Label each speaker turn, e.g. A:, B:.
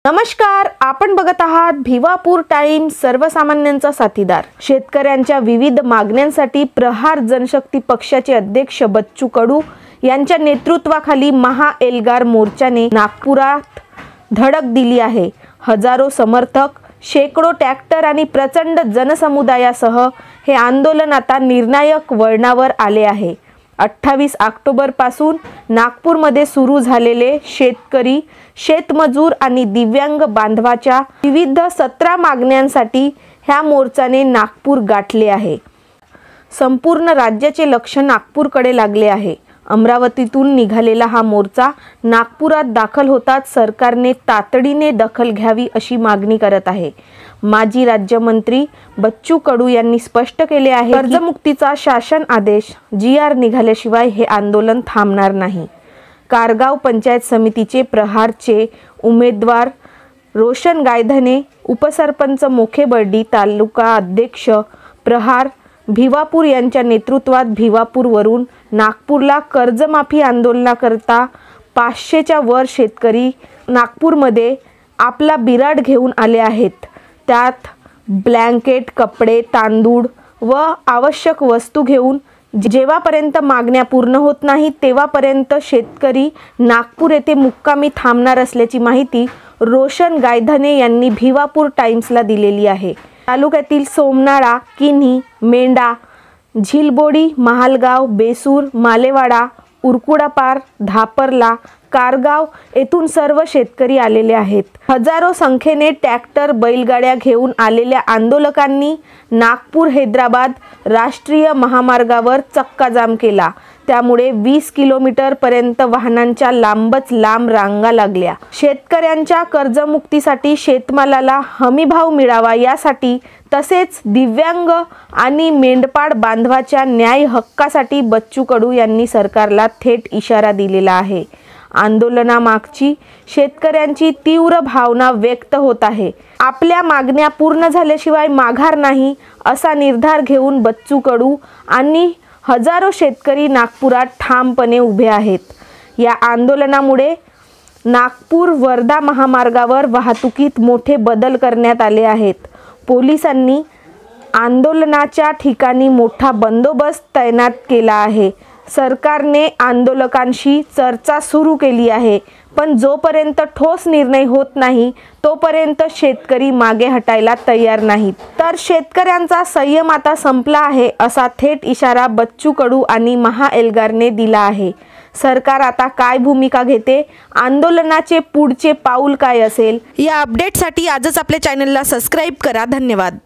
A: नमस्कार, आपण बघत आहात भिवापूर टाइम्स, सर्वसामान्यांचा साथीदार। शेतकऱ्यांच्या विविध मागण्यांसाठी प्रहार जनशक्ती पक्षाचे अध्यक्ष बच्चू कडू यांच्या नेतृत्वाखाली महाएल्गार मोर्चाने नागपुरात धडक दिली आहे। हजारो समर्थक, शेकडो ट्रॅक्टर आणि प्रचंड जनसमुदायासह हे आंदोलन आता निर्णायक वळणावर आले आहे। 28 ऑक्टोबर पासून नागपूरमध्ये सुरू झालेले शेतकरी, शेतमजूर आणि दिव्यांग बांधवाच्या विविध 17 मागण्यांसाठी ह्या मोर्चाने नागपूर गाठले आहे। संपूर्ण राज्याचे लक्ष नागपूरकडे लागले आहे। अमरावतीतून निघालेला हा मोर्चा नागपुरात दाखल होताच सरकारने तातडीने दखल घ्यावी अशी मागणी करत आहे। माजी राज्यमंत्री बच्चू कडू यांनी स्पष्ट केले आहे, कर्जमुक्तीचा शासन आदेश GR निघाल्याशिवाय हे आंदोलन थांबणार नाही। कारगाव पंचायत समितीचे प्रहारचे उमेदवार रोशन गायधने, उपसरपंच मोखेबर्डी, तालुका अध्यक्ष प्रहार भिवापूर यांच्या नेतृत्वात भिवापूरवरून नागपूरला कर्जमाफी आंदोलनाकरता 500च्या वर शेतकरी नागपूरमध्ये आपला बिराड घेऊन आले आहेत। त्यात ब्लँकेट, कपडे, तांदूळ व आवश्यक वस्तू घेऊन जेव्हापर्यंत मागण्या पूर्ण होत नाही तेव्हापर्यंत शेतकरी नागपूर येथे मुक्कामी थांबणार असल्याची माहिती रोशन गायधने यांनी भिवापूर टाइम्सला दिलेली आहे। तालुक्यातील सोमनाळा, किन्ही, मेंढा, झिलबोडी, महालगाव, बेसूर, मालेवाडा, उरकुडापार, धापरला, कारगाव येथून सर्व शेतकरी आलेले आहेत। हजारो संख्येने ट्रॅक्टर, बैलगाड्या घेऊन आलेल्या आंदोलकांनी नागपूर हैदराबाद राष्ट्रीय महामार्गावर चक्काजाम केला। त्यामुळे 20 किलोमीटर पर्यंत वाहनांच्या लांबच लांब रांगा लागल्या। शेतकऱ्यांच्या कर्जमुक्तीसाठी, शेतमालाला हमीभाव मिळावा यासाठी, तसेच दिव्यांग आणि मेंढपाळ बांधवाच्या न्याय हक्कासाठी बच्चू कडू यांनी सरकारला थेट इशारा दिलेला आहे। आंदोलनामागची शेतकऱ्यांची तीव्र भावना व्यक्त होत आहे। आपल्या मागण्या पूर्ण झाल्याशिवाय माघार नाही असा निर्धार घेऊन बच्चू कडू आणि हजारो शेतकरी नागपुरात ठामपणे उभे आहेत। या आंदोलनामुळे नागपूर वर्धा महामार्गावर वाहतुकीत मोठे बदल करण्यात आले आहेत। पोलिसांनी आंदोलनाच्या ठिकाणी मोठा बंदोबस्त तैनात केला आहे। सरकारने आंदोलकांशी चर्चा सुरू केली आहे, पण जोपर्यंत ठोस निर्णय होत नाही तोपर्यंत शेतकरी मागे हटायला तयार नाहीत। तर शेतकऱ्यांचा संयम आता संपला आहे असा थेट इशारा बच्चू कडू आणि महाएल्गारने दिला आहे। सरकार आता काय भूमिका घेते, आंदोलनाचे पुढचे पाऊल काय असेल, या अपडेटसाठी आजच आपल्या चॅनलला सबस्क्राइब करा। धन्यवाद।